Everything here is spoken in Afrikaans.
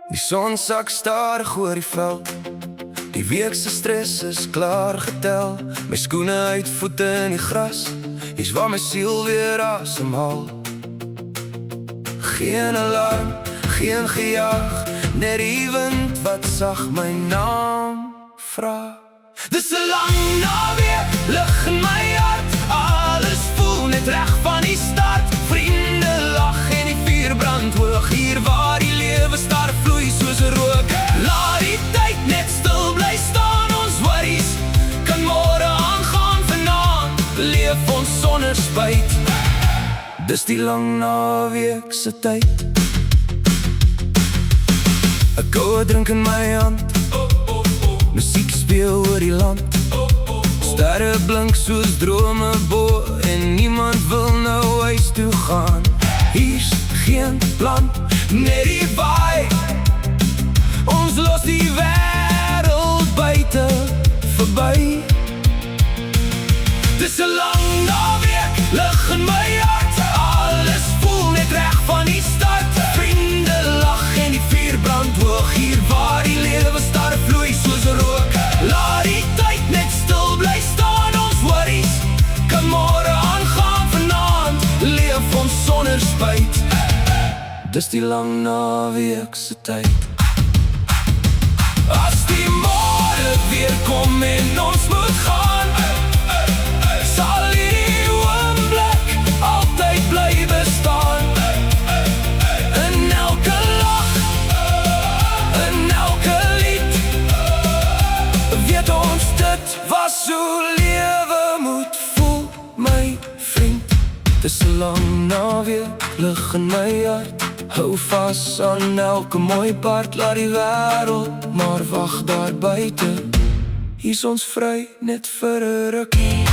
Die son sak stadig oor die veld. Die week se stres is klaar getel. My skoene uit, voete in die gras. Hier's waar my siel weer asemhaal. Geen alarm, geen gejaag, net die wind wat sag my naam vra. Dis 'n lang naweek, lig in my hart. Alles voel net reg van die start. Vriende lag en die vuur brand hoog. Hier waar die lewe staar vloei soos 'n rook. Laat die tyd net stil bly staan. Ons worries kan môre aangaan. Vanaand leef ons sonder spyt. Dis die lang naweek se tyd. 'n koue drink in my hand. Musiek speel oor die land. Sterre blink soos drome bo. En niemand wil nou huis toe gaan. Hier's geen plan, net die vibe. Ons los die wêreld buite verby. Dis 'n lang naweek, lig in my hart. Alles voel net reg van die start. Vriende lag en die vuur brand hoog. Hier waar die lewe staar vloei soos 'n rook. Laat die tyd net stil bly staan. Ons worries kan môre aangaan. Vanaand leef ons sonder spyt. Dis die lang naweek se tyd. As die môre weer kom en ons moet gaan, sal hierdie oomblik altyd bly bestaan. In elke lach, in elke lied, weet ons dit was hoe lewe moet voel, my vriend. Dis 'n lang naweek, lig in my hart. Hou vas aan elke mooi part. Laat die wêreld maar wag daar buite. Hier's ons vry net vir 'n rukkie.